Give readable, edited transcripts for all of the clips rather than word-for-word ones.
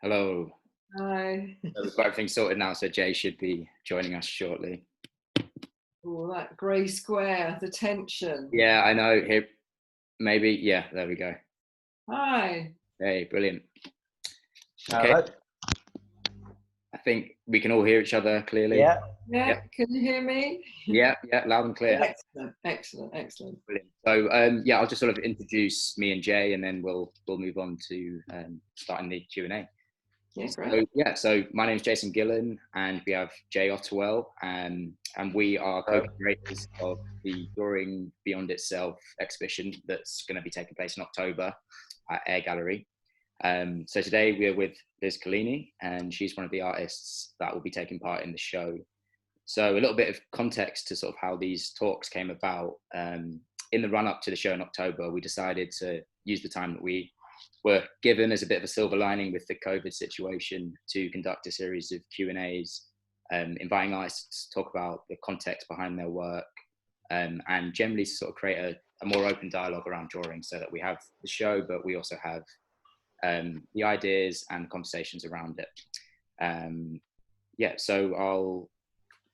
Hello. Hi. We've got everything sorted now, so Jay should be joining us shortly. Oh, that grey square, the tension. Yeah, I know. Here, maybe. Yeah, there we go. Hi. Hey, brilliant. Okay, Hello. I think we can all hear each other clearly. Yeah. Yeah, Yep. can you hear me? Yeah, loud and clear. Excellent, excellent, excellent. Brilliant. So, yeah, I'll just sort of introduce me and Jay, and then we'll move on to starting the Q&A. Yeah, So, great. yeah, so my name is Jayson, and we have Jay Ottewell, and we are co-creators of the Drawing Beyond Itself exhibition that's going to be taking place in October at Air Gallery. So today we are with Liz Collini, and she's one of the artists that will be taking part in the show. So a little bit of context to sort of how these talks came about. In the run-up to the show in October, we decided to use the time that we were given as a bit of a silver lining with the COVID situation to conduct a series of Q&As, inviting artists to talk about the context behind their work, and generally to sort of create a more open dialogue around drawing, so that we have the show, but we also have the ideas and conversations around it. Yeah, so I'll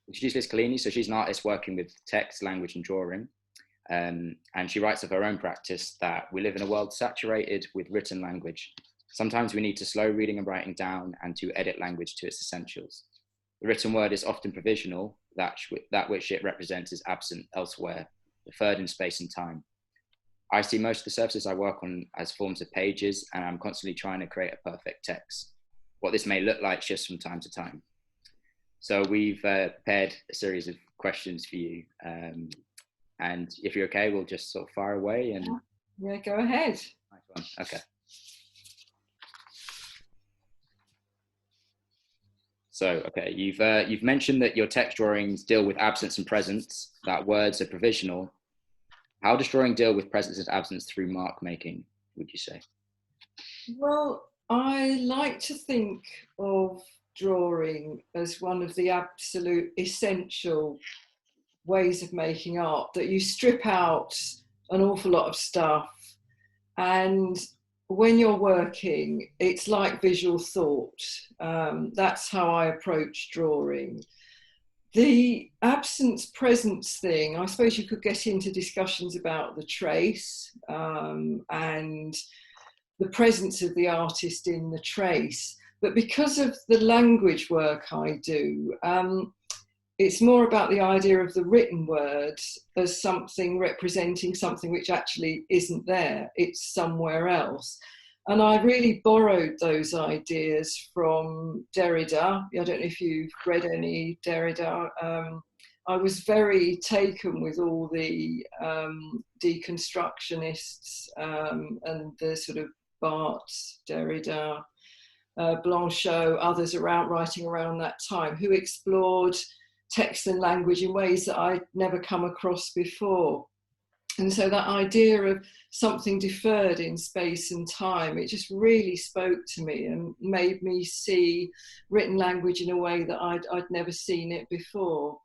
introduce Liz Collini. So she's an artist working with text, language, and drawing. And she writes of her own practice that we live in a world saturated with written language. Sometimes we need to slow reading and writing down and to edit language to its essentials. The written word is often provisional, that which it represents is absent elsewhere, deferred in space and time. I see most of the surfaces I work on as forms of pages, and I'm constantly trying to create a perfect text. What this may look like shifts from time to time. So we've prepared a series of questions for you. And if you're okay, we'll just sort of fire away and... Yeah, go ahead. Nice one. Okay. So, okay, you've mentioned that your text drawings deal with absence and presence, that words are provisional. How does drawing deal with presence and absence through mark making, would you say? Well, I like to think of drawing as one of the absolute essential ways of making art, that you strip out an awful lot of stuff, and when you're working, it's like visual thought. That's how I approach drawing. The absence presence thing, I suppose you could get into discussions about the trace and the presence of the artist in the trace, but because of the language work I do, it's more about the idea of the written word as something representing something which actually isn't there, it's somewhere else. And I really borrowed those ideas from Derrida. I don't know if you've read any Derrida. I was very taken with all the deconstructionists and the sort of Barthes, Derrida, Blanchot, others writing around that time, who explored text and language in ways that I'd never come across before. And so that idea of something deferred in space and time, it just really spoke to me and made me see written language in a way that I'd never seen it before.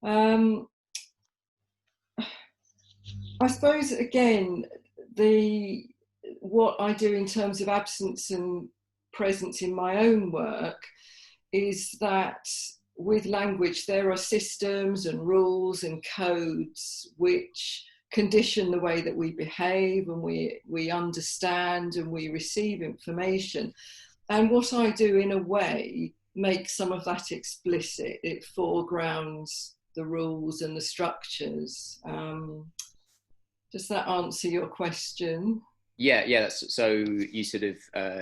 I suppose, again, what I do in terms of absence and presence in my own work is that with language, there are systems and rules and codes which condition the way that we behave and we understand and we receive information. And what I do, in a way, makes some of that explicit. It foregrounds the rules and the structures. Does that answer your question? Yeah. So you sort of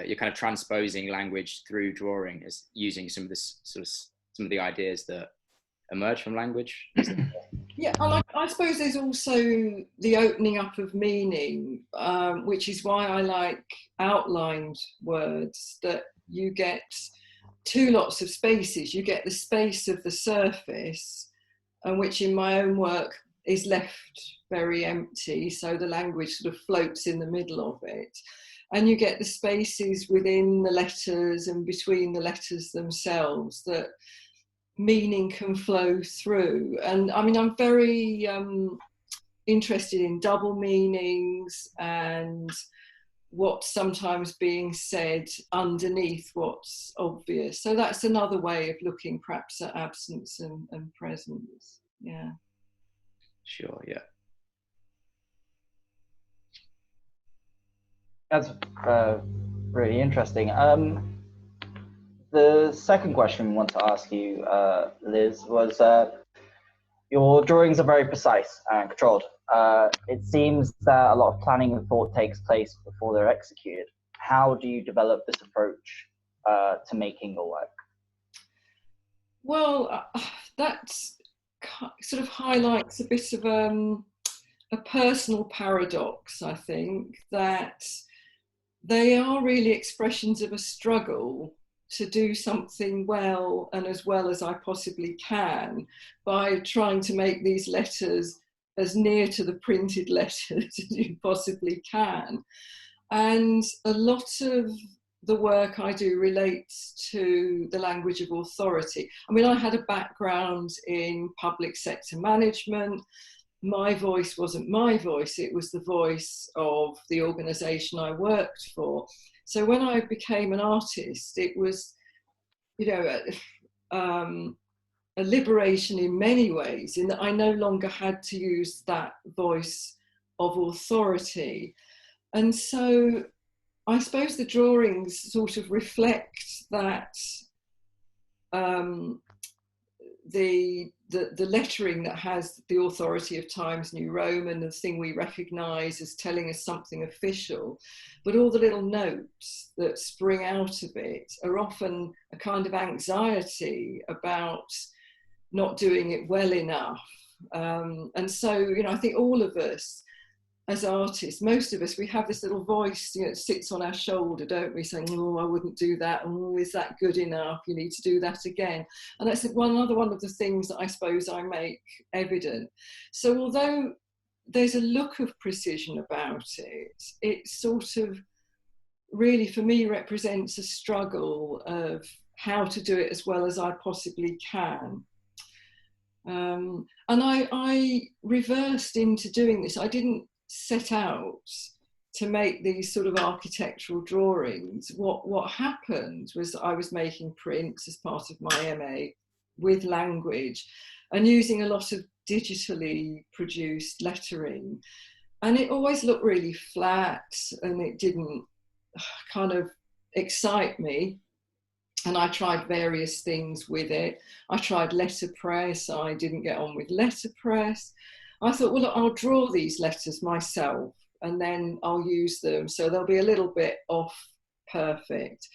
you're kind of transposing language through drawing, as using some of this sort of some of the ideas that emerge from language. Yeah, and I suppose there's also the opening up of meaning, which is why I like outlined words, that you get two lots of spaces. You get the space of the surface, and which in my own work is left very empty, so the language sort of floats in the middle of it. And you get the spaces within the letters and between the letters themselves that meaning can flow through. And I mean, I'm very interested in double meanings and what's sometimes being said underneath what's obvious. So that's another way of looking perhaps at absence and presence. Yeah. Sure, yeah. That's really interesting. The second question we want to ask you, Liz, was your drawings are very precise and controlled. It seems that a lot of planning and thought takes place before they're executed. How do you develop this approach to making your work? Well, that sort of highlights a bit of a personal paradox, I think, that they are really expressions of a struggle to do something well and as well as I possibly can by trying to make these letters as near to the printed letters as you possibly can. And a lot of the work I do relates to the language of authority. I mean, I had a background in public sector management. My voice wasn't my voice, it was the voice of the organisation I worked for. So when I became an artist, it was, you know, a liberation in many ways, in that I no longer had to use that voice of authority. And so I suppose the drawings sort of reflect that, the lettering that has the authority of Times New Roman, the thing we recognise as telling us something official, but all the little notes that spring out of it are often a kind of anxiety about not doing it well enough. And so, you know, I think all of us as artists, most of us, we have this little voice, you know, that sits on our shoulder, don't we, saying, oh, I wouldn't do that, oh, is that good enough, you need to do that again. And that's another one of the things that I suppose I make evident. So although there's a look of precision about it, it sort of really for me represents a struggle of how to do it as well as I possibly can. And I reversed into doing this. I didn't set out to make these sort of architectural drawings. What happened was I was making prints as part of my MA with language and using a lot of digitally produced lettering. And it always looked really flat and it didn't kind of excite me. And I tried various things with it. I tried letterpress. I didn't get on with letterpress. I thought, well, I'll draw these letters myself and then I'll use them. So they'll be a little bit off perfect.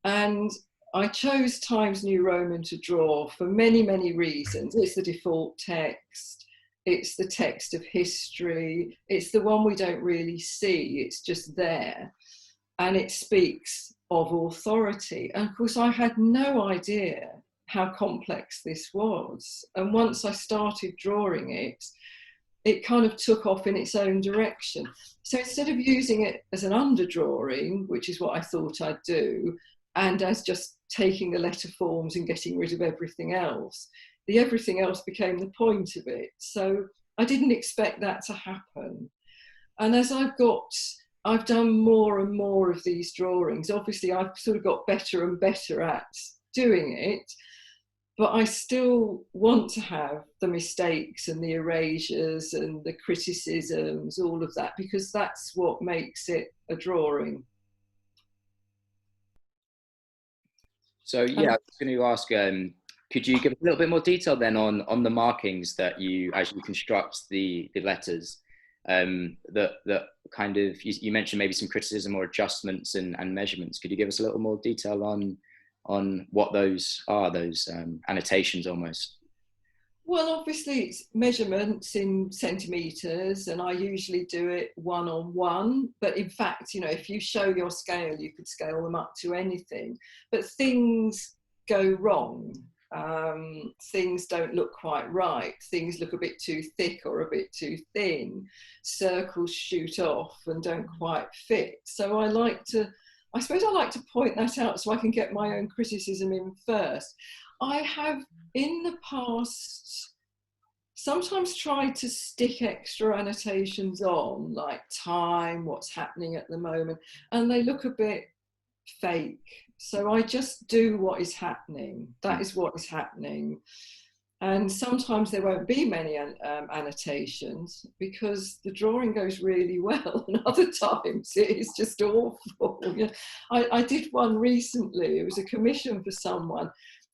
And I chose Times New Roman to draw for many, many reasons. It's the default text. It's the text of history. It's the one we don't really see. It's just there. And it speaks of authority. And of course, I had no idea how complex this was. And once I started drawing it, it kind of took off in its own direction. So instead of using it as an underdrawing, which is what I thought I'd do, and as just taking the letter forms and getting rid of everything else, the everything else became the point of it. So I didn't expect that to happen. And as I've done more and more of these drawings, obviously I've sort of got better and better at doing it, but I still want to have the mistakes and the erasures and the criticisms, all of that, because that's what makes it a drawing. So yeah, I was going to ask, could you give a little bit more detail then on the markings that you, as you construct the letters, that kind of, you mentioned maybe some criticism or adjustments and measurements. Could you give us a little more detail on what those are, those annotations almost? Well, obviously it's measurements in centimetres, and I usually do it 1-on-1. But in fact, you know, if you show your scale, you could scale them up to anything. But things go wrong. Things don't look quite right. Things look a bit too thick or a bit too thin. Circles shoot off and don't quite fit. So I suppose I like to point that out so I can get my own criticism in first. I have in the past sometimes try to stick extra annotations on, like time, what's happening at the moment, and they look a bit fake. So I just do what is happening. That is what is happening. And sometimes there won't be many annotations because the drawing goes really well, and other times it is just awful. You know, I did one recently, it was a commission for someone,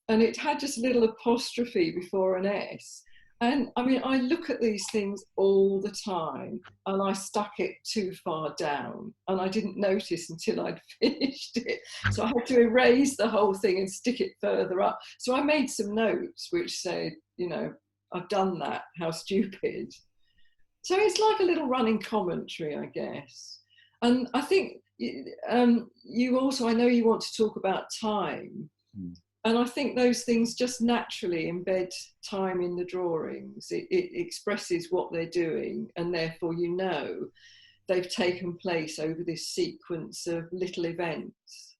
and it had just a little apostrophe before an S. And I mean, I look at these things all the time, and I stuck it too far down, and I didn't notice until I'd finished it. So I had to erase the whole thing and stick it further up. So I made some notes which said, you know, I've done that, how stupid. So it's like a little running commentary, I guess. And I think you also, I know you want to talk about time. And I think those things just naturally embed time in the drawings. It expresses what they're doing, and therefore you know they've taken place over this sequence of little events.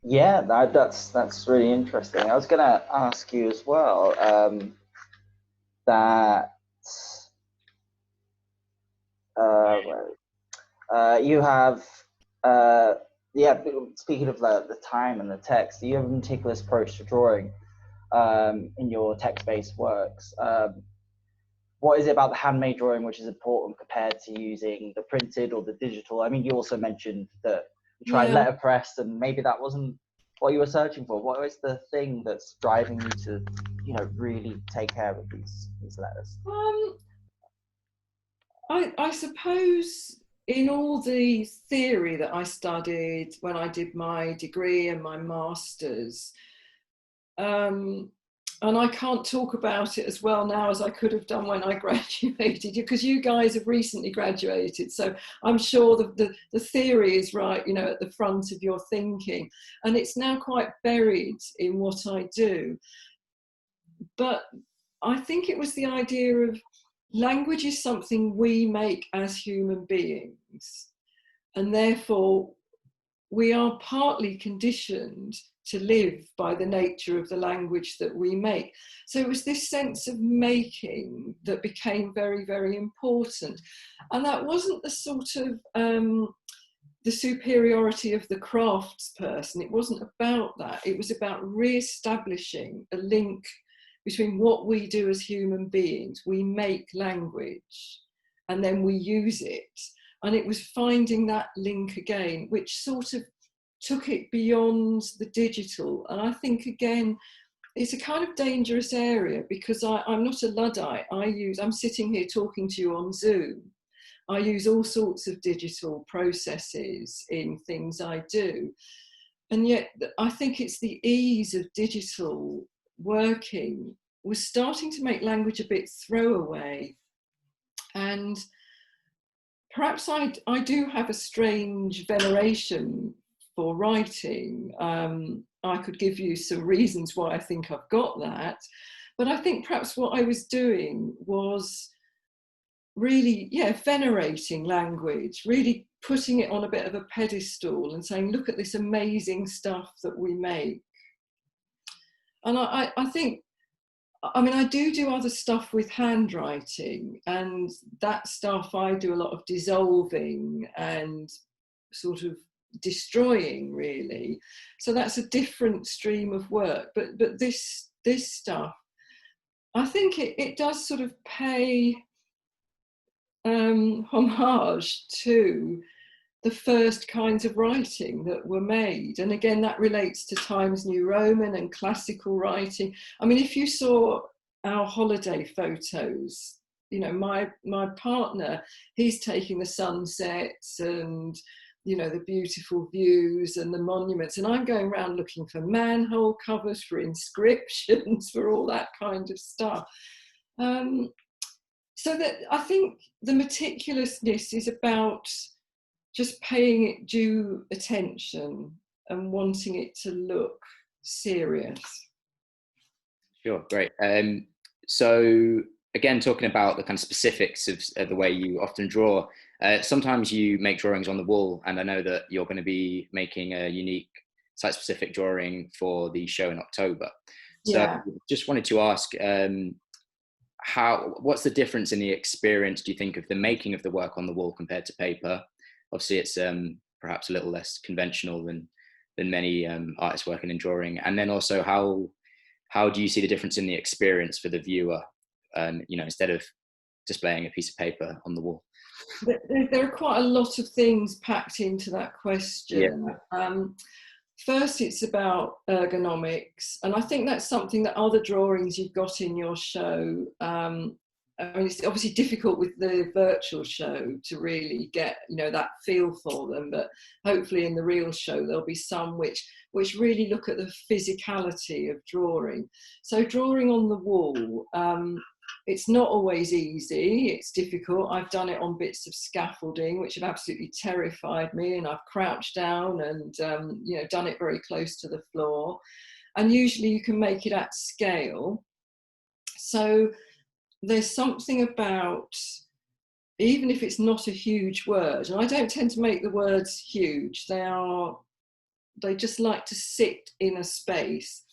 Yeah, that's really interesting. I was going to ask you as well that you have yeah. Speaking of the time and the text, do you have a meticulous approach to drawing in your text-based works? What is it about the handmade drawing which is important compared to using the printed or the digital? I mean, you also mentioned that you tried letterpress, and maybe that wasn't what you were searching for. What is the thing that's driving you to, you know, really take care of these letters? I suppose in all the theory that I studied when I did my degree and my master's, and I can't talk about it as well now as I could have done when I graduated, because you guys have recently graduated. So I'm sure the theory is right, you know, at the front of your thinking. And it's now quite buried in what I do. But I think it was the idea of language is something we make as human beings. And therefore, we are partly conditioned to live by the nature of the language that we make. So it was this sense of making that became very, very important. And that wasn't the sort of the superiority of the crafts person. It wasn't about that. It was about re-establishing a link between what we do as human beings. We make language and then we use it. And it was finding that link again, which sort of took it beyond the digital. And I think, again, it's a kind of dangerous area because I'm not a Luddite. I'm sitting here talking to you on Zoom. I use all sorts of digital processes in things I do. And yet I think it's the ease of digital working was starting to make language a bit throwaway. And perhaps I do have a strange veneration for writing. I could give you some reasons why I think I've got that. But I think perhaps what I was doing was really, venerating language, really putting it on a bit of a pedestal and saying, look at this amazing stuff that we make. And I think, I mean, I do other stuff with handwriting, and that stuff I do a lot of dissolving and sort of destroying, really. So that's a different stream of work. But this stuff, I think it does sort of pay homage to the first kinds of writing that were made. And again, that relates to Times New Roman and classical writing. I mean, if you saw our holiday photos, you know, my partner, he's taking the sunsets and, you know, the beautiful views and the monuments. And I'm going around looking for manhole covers, for inscriptions, for all that kind of stuff. So that I think the meticulousness is about just paying it due attention and wanting it to look serious. Sure, great. So again, talking about the kind of specifics of the way you often draw, sometimes you make drawings on the wall, and I know that you're going to be making a unique site-specific drawing for the show in October. So Yeah. just wanted to ask, what's the difference in the experience, do you think, of the making of the work on the wall compared to paper? Obviously, it's perhaps a little less conventional than many artists working in drawing. And then also, how do you see the difference in the experience for the viewer, instead of displaying a piece of paper on the wall? There are quite a lot of things packed into that question. Yeah. First, it's about ergonomics, and I think that's something that other drawings you've got in your show. I mean, it's obviously difficult with the virtual show to really get, that feel for them, but hopefully in the real show there'll be some which really look at the physicality of drawing. So drawing on the wall, it's not always easy, it's difficult. I've done it on bits of scaffolding which have absolutely terrified me, and I've crouched down and done it very close to the floor, and usually you can make it at scale. So there's something about, even if it's not a huge word, and I don't tend to make the words huge, they just like to sit in a space,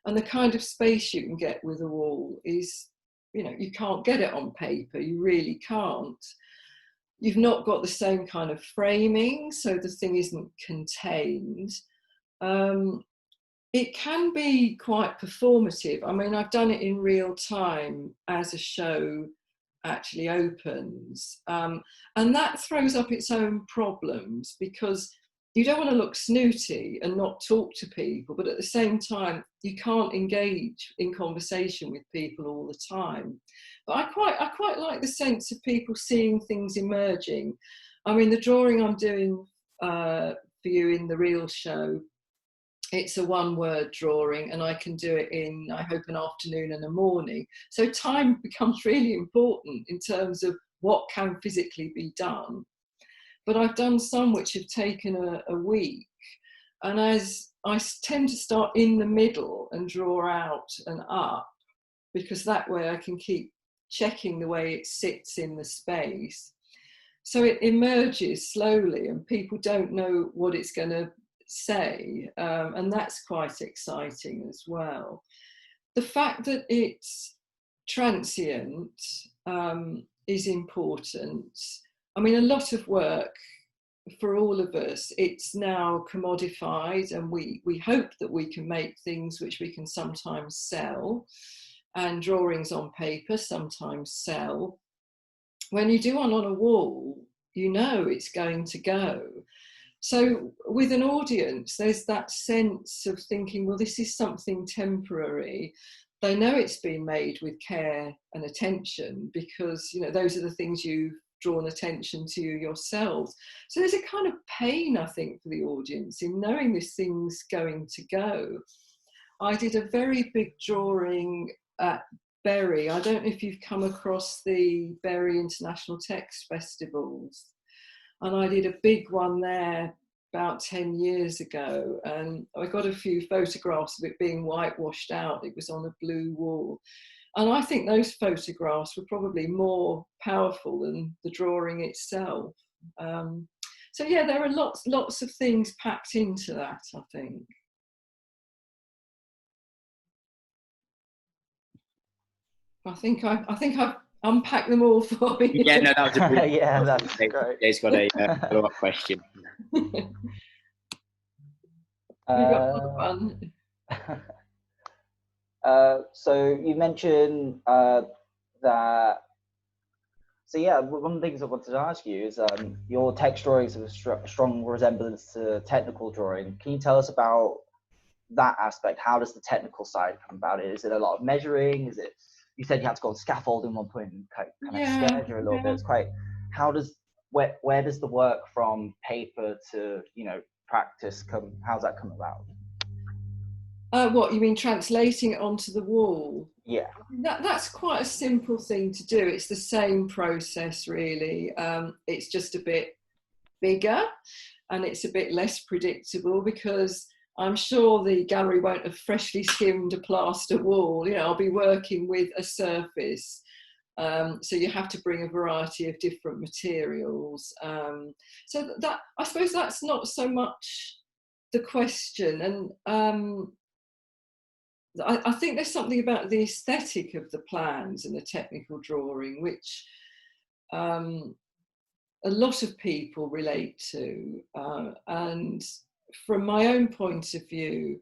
and the kind of space you can get with a wall is, you can't get it on paper, you really can't. You've not got the same kind of framing, so the thing isn't contained. It can be quite performative. I mean, I've done it in real time as a show actually opens, and that throws up its own problems, because you don't want to look snooty and not talk to people, but at the same time, you can't engage in conversation with people all the time. But I quite like the sense of people seeing things emerging. I mean, the drawing I'm doing for you in the real show, it's a one-word drawing, and I can do it in, I hope, an afternoon and a morning. So time becomes really important in terms of what can physically be done. But I've done some which have taken a week, and as I tend to start in the middle and draw out and up, because that way I can keep checking the way it sits in the space. So it emerges slowly and people don't know what it's going to say, and that's quite exciting as well. The fact that it's transient is important. I mean, a lot of work for all of us, it's now commodified, and we hope that we can make things which we can sometimes sell, and drawings on paper sometimes sell. When you do one on a wall, it's going to go. So with an audience, there's that sense of thinking, well, this is something temporary. They know it's been made with care and attention, because those are the things you've drawn attention to yourselves. So there's a kind of pain, I think, for the audience in knowing this thing's going to go. I did a very big drawing at Bury. I don't know if you've come across the Bury International Text Festivals, and I did a big one there about 10 years ago, and I got a few photographs of it being whitewashed out. It was on a blue wall. And I think those photographs were probably more powerful than the drawing itself. So yeah, there are lots of things packed into that, I think. I think I've unpacked them all for you. Yeah, no, that was a brilliant. Yeah, that's great. Jay's got a follow-up question. You got another one. So you mentioned that. So yeah, one of the things I wanted to ask you is your text drawings have a strong resemblance to technical drawing. Can you tell us about that aspect? How does the technical side come about it? Is it a lot of measuring? Is it? You said you had to go on scaffolding at one point and kind of scared you a little bit. It's quite. Where does the work from paper to practice come? How's that come about? What you mean, translating it onto the wall? Yeah. That's quite a simple thing to do. It's the same process, really. It's just a bit bigger, and it's a bit less predictable, because I'm sure the gallery won't have freshly skimmed a plaster wall. I'll be working with a surface. So you have to bring a variety of different materials. So that, I suppose, that's not so much the question, and I think there's something about the aesthetic of the plans and the technical drawing, which a lot of people relate to. And from my own point of view,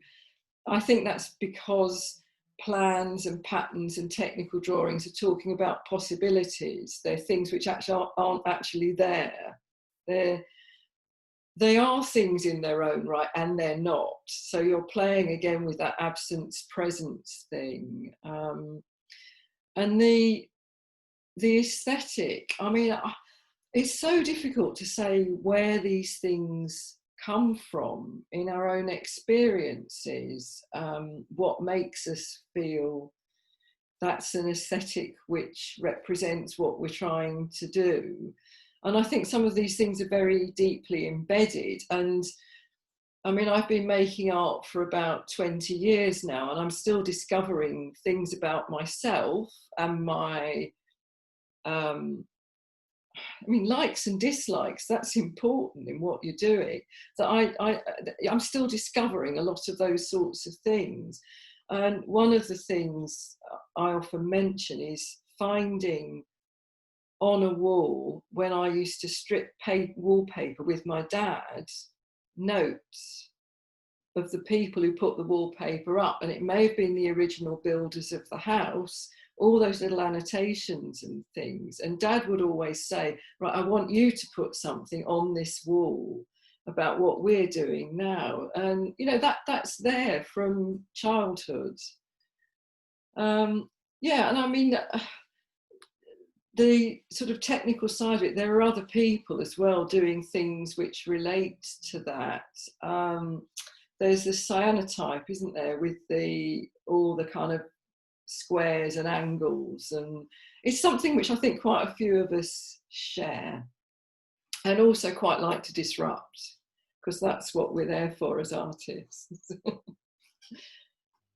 I think that's because plans and patterns and technical drawings are talking about possibilities. They're things which actually aren't actually there. They are things in their own right, and they're not. So you're playing again with that absence presence thing. And the aesthetic, I mean, it's so difficult to say where these things come from in our own experiences, what makes us feel that's an aesthetic which represents what we're trying to do. And I think some of these things are very deeply embedded. And I mean, I've been making art for about 20 years now, and I'm still discovering things about myself and my, I mean, likes and dislikes, that's important in what you're doing. So I'm still discovering a lot of those sorts of things. And one of the things I often mention is finding on a wall, when I used to strip wallpaper with my dad, notes of the people who put the wallpaper up. And it may have been the original builders of the house, all those little annotations and things. And Dad would always say, right, I want you to put something on this wall about what we're doing now. And, you know, that's there from childhood. Yeah, and I mean, the sort of technical side of it, there are other people as well doing things which relate to that. There's the cyanotype, isn't there, with all the kind of squares and angles, and it's something which I think quite a few of us share, and also quite like to disrupt, because that's what we're there for as artists.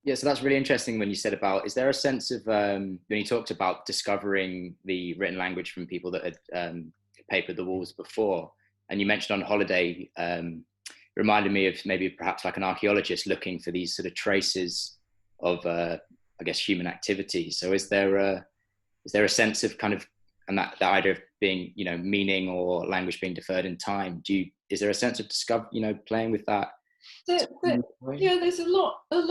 Yeah, so that's really interesting when you said about, is there a sense of, when you talked about discovering the written language from people that had papered the walls before, and you mentioned on holiday, reminded me of maybe perhaps like an archaeologist looking for these sort of traces of, I guess, human activity. So is there a sense of kind of, and that idea of being, you know, meaning or language being deferred in time, is there a sense of playing with that? Yeah, there's a lot of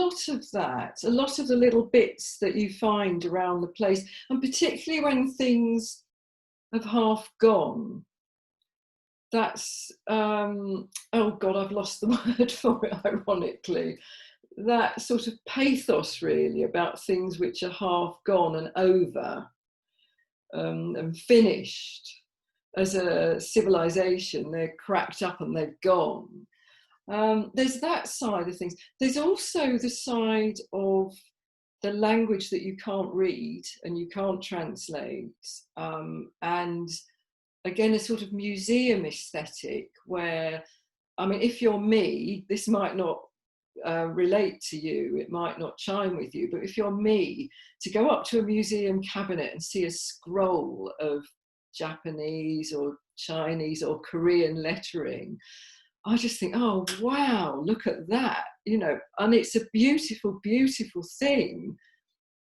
that, a lot of the little bits that you find around the place, and particularly when things have half gone. That's, oh God, I've lost the word for it, ironically. That sort of pathos, really, about things which are half gone and over, and finished as a civilization. They're cracked up and they're gone. There's that side of things. There's also the side of the language that you can't read and you can't translate. And again, a sort of museum aesthetic where, I mean, if you're me, this might not relate to you, it might not chime with you, but if you're me, to go up to a museum cabinet and see a scroll of Japanese or Chinese or Korean lettering, I just think, oh, wow, look at that, you know, and it's a beautiful, beautiful thing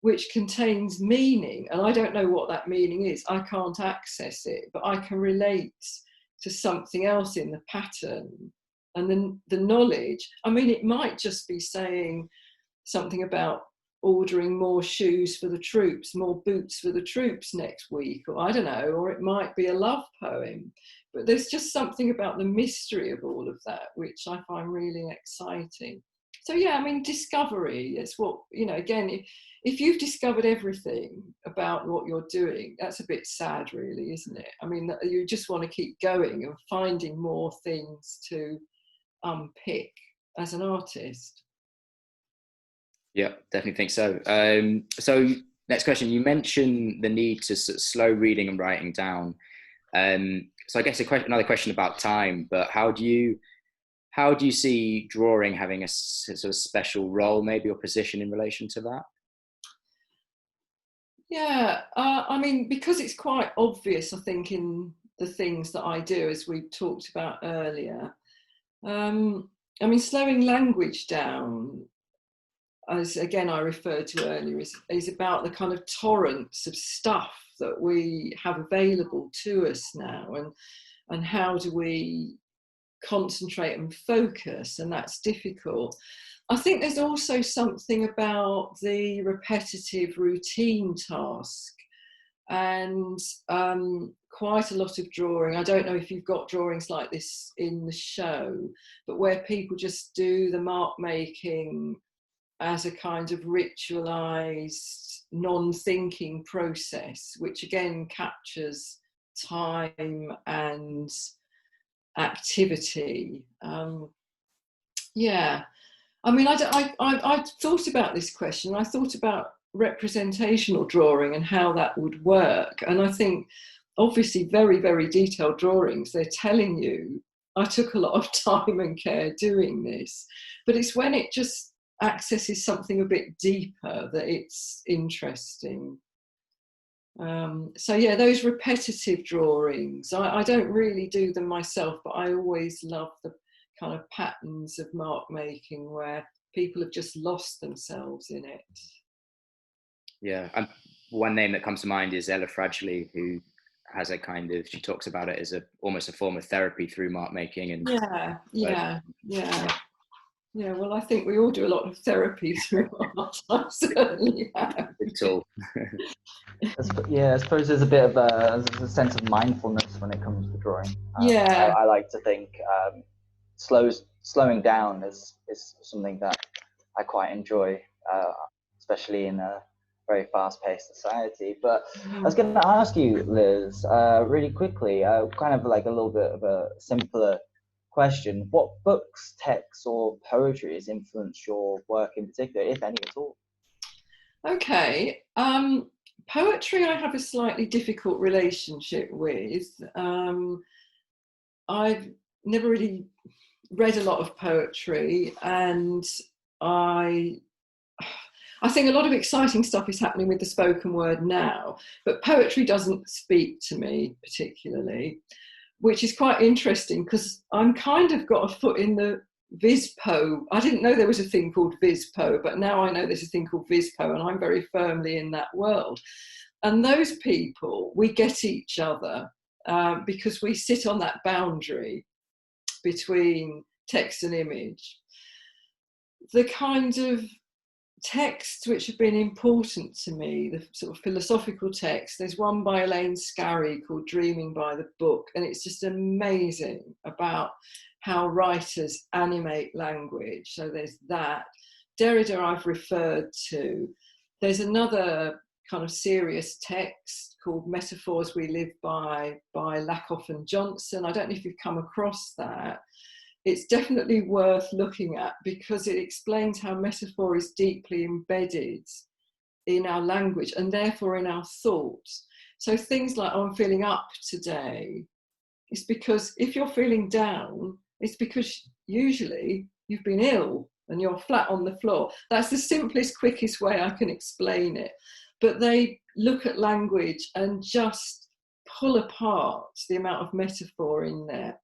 which contains meaning. And I don't know what that meaning is. I can't access it, but I can relate to something else in the pattern. And then the knowledge, I mean, it might just be saying something about ordering more shoes for the troops, more boots for the troops next week, or I don't know, or it might be a love poem. But there's just something about the mystery of all of that, which I find really exciting. So yeah, I mean, discovery, it's what, you know, again, if you've discovered everything about what you're doing, that's a bit sad, really, isn't it? I mean, you just want to keep going and finding more things to unpick as an artist. Yeah, definitely think so. So next question, you mentioned the need to sort of slow reading and writing down. So I guess another question about time, but how do you see drawing having a sort of special role, maybe, or position in relation to that? Yeah, I mean, because it's quite obvious, I think, in the things that I do, as we talked about earlier. I mean, slowing language down, as again I referred to earlier, is about the kind of torrents of stuff that we have available to us now, and how do we concentrate and focus, and that's difficult. I think there's also something about the repetitive routine task, and quite a lot of drawing. I don't know if you've got drawings like this in the show, but where people just do the mark making as a kind of ritualized, non-thinking process, which again captures time and activity. Yeah, I mean, I thought about this question. I thought about representational drawing and how that would work. And I think, obviously, very, very detailed drawings, they're telling you, I took a lot of time and care doing this. But it's when it just accesses something a bit deeper that it's interesting. So yeah, those repetitive drawings, I don't really do them myself, but I always love the kind of patterns of mark making where people have just lost themselves in it. Yeah, one name that comes to mind is Ella Fragile, who has a kind of, she talks about it as almost a form of therapy through mark making. And yeah, well, I think we all do a lot of therapy through art. I certainly have. Good tool. Yeah, I suppose there's a bit of a sense of mindfulness when it comes to drawing. Yeah. I like to think slowing down is something that I quite enjoy, especially in a very fast-paced society. But I was going to ask you, Liz, really quickly, kind of like a little bit of a simpler question. What books, texts, or poetry has influenced your work in particular, if any at all? Okay. Poetry I have a slightly difficult relationship with. I've never really read a lot of poetry, and I think a lot of exciting stuff is happening with the spoken word now, but poetry doesn't speak to me particularly, which is quite interesting because I'm kind of got a foot in the Vispo. I didn't know there was a thing called Vispo, but now I know there's a thing called Vispo, and I'm very firmly in that world. And those people, we get each other because we sit on that boundary between text and image. The kind of texts which have been important to me, the sort of philosophical texts, there's one by Elaine Scarry called Dreaming by the Book, and it's just amazing about how writers animate language. So there's that. Derrida I've referred to. There's another kind of serious text called Metaphors We Live by Lakoff and Johnson. I don't know if you've come across that. It's definitely worth looking at because it explains how metaphor is deeply embedded in our language and therefore in our thoughts. So things like, oh, I'm feeling up today, it's because if you're feeling down, it's because usually you've been ill and you're flat on the floor. That's the simplest, quickest way I can explain it. But they look at language and just pull apart the amount of metaphor in there.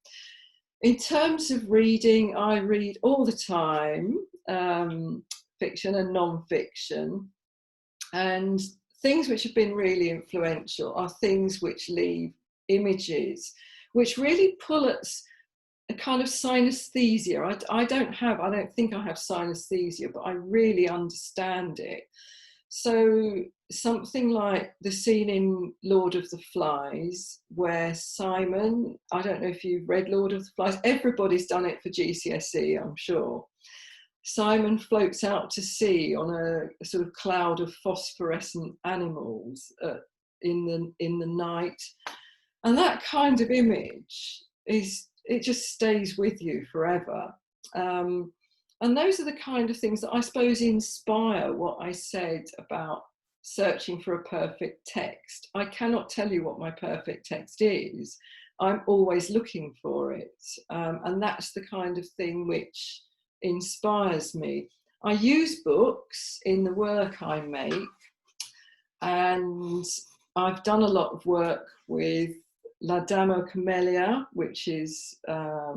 In terms of reading, I read all the time, fiction and non-fiction. And things which have been really influential are things which leave images, which really pull at a kind of synesthesia. I don't think I have synesthesia, but I really understand it. So something like the scene in Lord of the Flies where Simon, I don't know if you've read Lord of the Flies, everybody's done it for GCSE, I'm sure. Simon floats out to sea on a sort of cloud of phosphorescent animals in the night. And that kind of image it just stays with you forever. And those are the kind of things that I suppose inspire what I said about searching for a perfect text. I cannot tell you what my perfect text is. I'm always looking for it. And that's the kind of thing which inspires me. I use books in the work I make, and I've done a lot of work with La Dame aux Camélias, which is a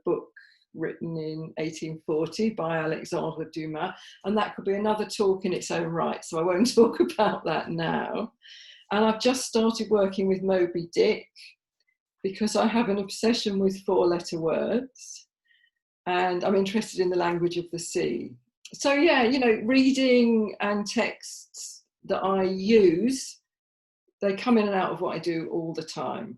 book written in 1840 by Alexandre Dumas, and that could be another talk in its own right, so I won't talk about that now. And I've just started working with Moby Dick because I have an obsession with four-letter words, and I'm interested in the language of the sea. So yeah, you know, reading and texts that I use, they come in and out of what I do all the time.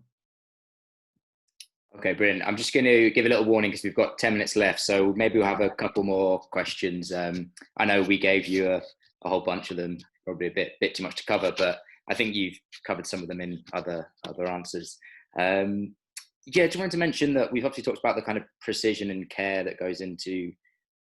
Okay, brilliant. I'm just going to give a little warning because we've got 10 minutes left, so maybe we'll have a couple more questions. I know we gave you a whole bunch of them, probably a bit too much to cover, but I think you've covered some of them in other answers. Yeah, just wanted to mention that we've obviously talked about the kind of precision and care that goes into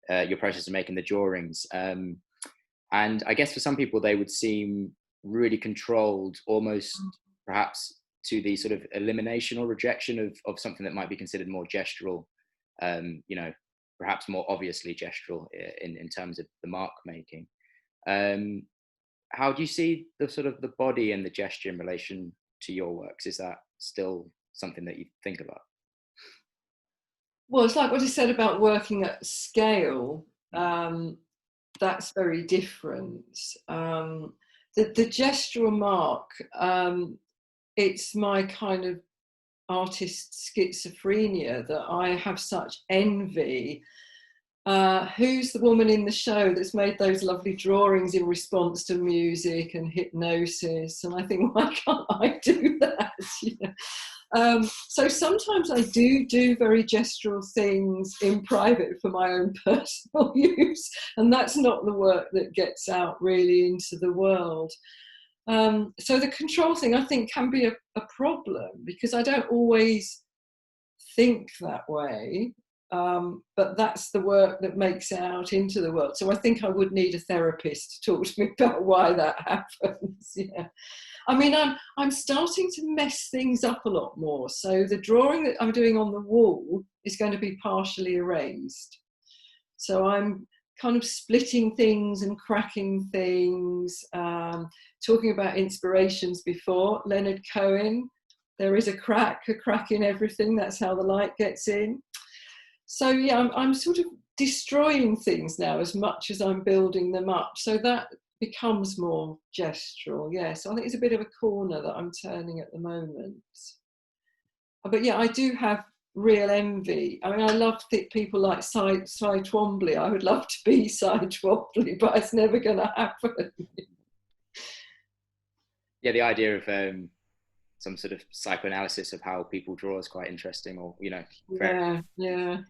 your process of making the drawings. And I guess for some people, they would seem really controlled, almost perhaps to the sort of elimination or rejection of something that might be considered more gestural, you know, perhaps more obviously gestural in terms of the mark making. How do you see the sort of the body and the gesture in relation to your works? Is that still something that you think about? Well, it's like what you said about working at scale. That's very different. The gestural mark, it's my kind of artist schizophrenia that I have such envy. Who's the woman in the show that's made those lovely drawings in response to music and hypnosis? And I think, why can't I do that? You know? So sometimes I do very gestural things in private for my own personal use, and that's not the work that gets out really into the world. So the control thing, I think, can be a problem because I don't always think that way. But that's the work that makes it out into the world. So I think I would need a therapist to talk to me about why that happens. Yeah, I mean, I'm starting to mess things up a lot more. So the drawing that I'm doing on the wall is going to be partially erased. So I'm kind of splitting things and cracking things. Talking about inspirations before, Leonard Cohen, there is a crack in everything. That's how the light gets in. So yeah, I'm sort of destroying things now as much as I'm building them up. So that becomes more gestural. Yeah, so I think it's a bit of a corner that I'm turning at the moment. But yeah, I do have real envy. I mean, I love people like Cy Twombly. I would love to be Cy Twombly, but it's never going to happen. Yeah, the idea of some sort of psychoanalysis of how people draw is quite interesting, or, you know. Yeah.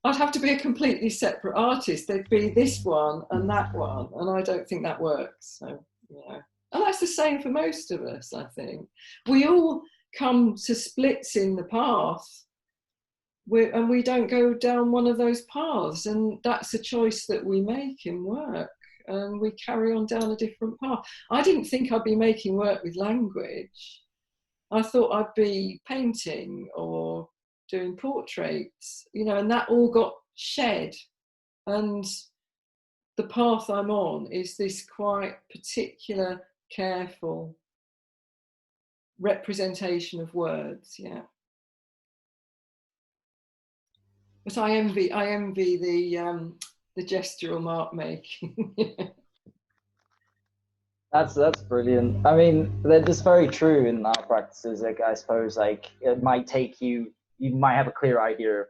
I'd have to be a completely separate artist. There'd be this one and that one, and I don't think that works. So, yeah. And that's the same for most of us, I think. We all come to splits in the path, and we don't go down one of those paths, and that's a choice that we make in work. And we carry on down a different path. I didn't think I'd be making work with language. I thought I'd be painting or doing portraits, you know, and that all got shed. And the path I'm on is this quite particular, careful representation of words, yeah. But I envy the gestural mark making. That's brilliant. I mean, they're just very true in our practices. Like, I suppose, like, it might take you might have a clear idea of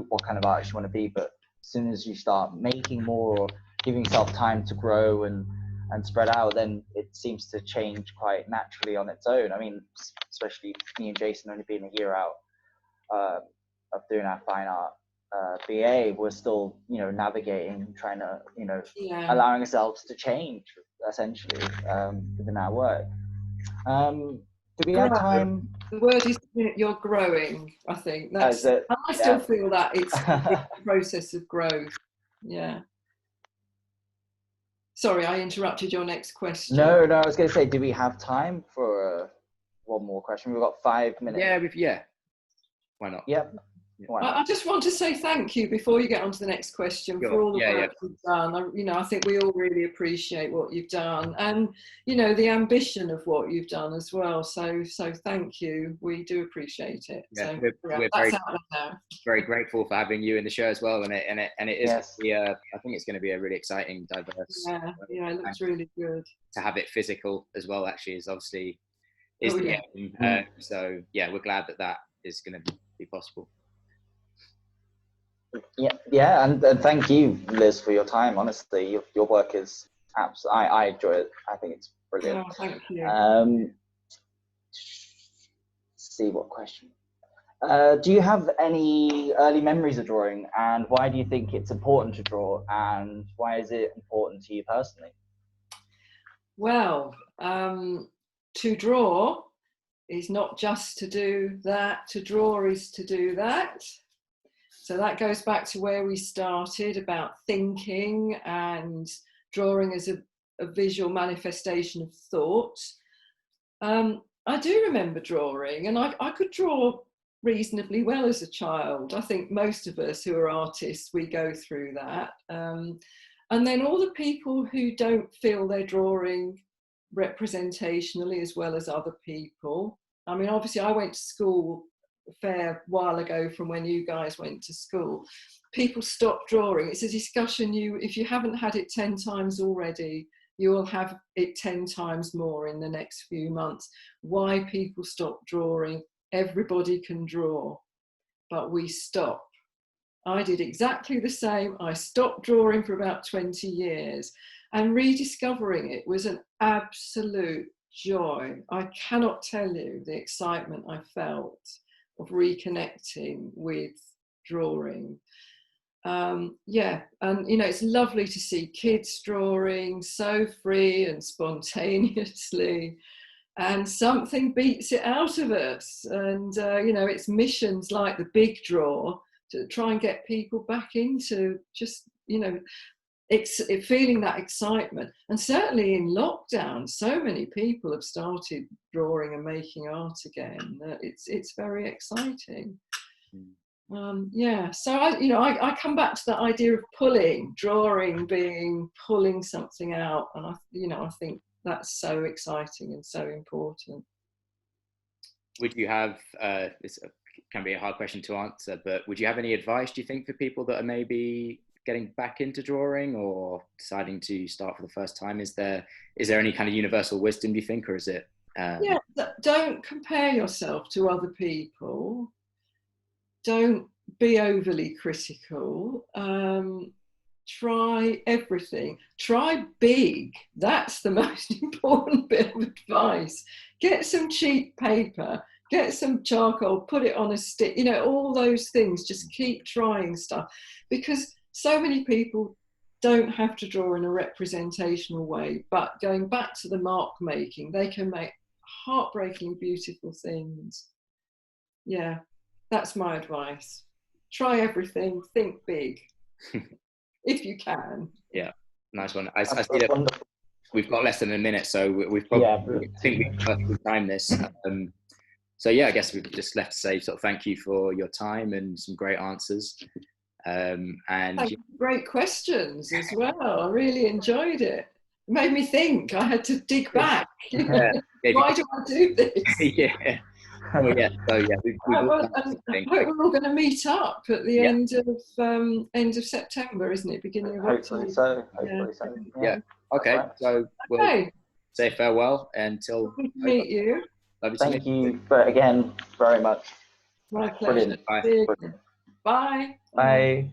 what kind of artist you want to be, but as soon as you start making more or giving yourself time to grow and spread out, then it seems to change quite naturally on its own. I mean, especially me and Jayson only being a year out of doing our fine art BA, we're still, you know, navigating, trying to, you know, allowing ourselves to change essentially within our work. Do we have time? The word is you're growing, I think. That's, I still feel that it's a process of growth. Yeah. Sorry, I interrupted your next question. No, I was going to say, do we have time for one more question? We've got 5 minutes. Yeah, why not? Yep. I just want to say thank you before you get on to the next question for all the work you've done. I think we all really appreciate what you've done, and the ambition of what you've done as well. So thank you. We do appreciate it. Yeah, so we're very grateful for having you in the show as well, and it is. I think it's going to be a really exciting, diverse. Yeah, it looks really good. To have it physical as well, actually, is obviously the aim. So yeah, we're glad that is going to be possible. Yeah, and thank you, Liz, for your time. Honestly, your work is absolutely. I enjoy it. I think it's brilliant. Oh, thank you. See what question. Do you have any early memories of drawing, and why do you think it's important to draw, and why is it important to you personally? Well, to draw is not just to do that. To draw is to do that. So that goes back to where we started about thinking and drawing as a visual manifestation of thought. I do remember drawing, and I could draw reasonably well as a child. I think most of us who are artists, we go through that. And then all the people who don't feel they're drawing representationally as well as other people. I mean, obviously I went to school a fair while ago from when you guys went to school. People stop drawing. It's a discussion if you haven't had it 10 times already, you will have it 10 times more in the next few months. Why people stop drawing? Everybody can draw, but we stop. I did exactly the same. I stopped drawing for about 20 years, and rediscovering it was an absolute joy. I cannot tell you the excitement I felt of reconnecting with drawing. And it's lovely to see kids drawing so free and spontaneously, and something beats it out of us. And it's missions like the Big Draw to try and get people back into just feeling that excitement. And certainly in lockdown, so many people have started drawing and making art again. It's very exciting. So I come back to that idea of drawing being pulling something out, and I think that's so exciting and so important. Would you have this can be a hard question to answer, but would you have any advice, do you think, for people that are maybe getting back into drawing or deciding to start for the first time? Is there any kind of universal wisdom, do you think, or is it don't compare yourself to other people. Don't be overly critical. Try everything. Try big. That's the most important bit of advice. Get some cheap paper, get some charcoal, put it on a stick, all those things. Just keep trying stuff, because so many people don't have to draw in a representational way, but going back to the mark making, they can make heartbreaking, beautiful things. Yeah, that's my advice. Try everything, think big, if you can. Yeah, nice one. I see that we've got less than a minute, so we've probably, I think we've perfectly timed this. So yeah, I guess we've just left to say sort of thank you for your time and some great answers. And great questions as well. I really enjoyed it. It made me think. I had to dig back. Why do I do this? Yeah. Well, yeah. So yeah, I hope we're all going to meet up at the end of September, isn't it? Beginning of Hopefully so. Yeah. Okay. So we'll say farewell until meet you. Thank you again very much. My pleasure. Bye. Bye. Bye.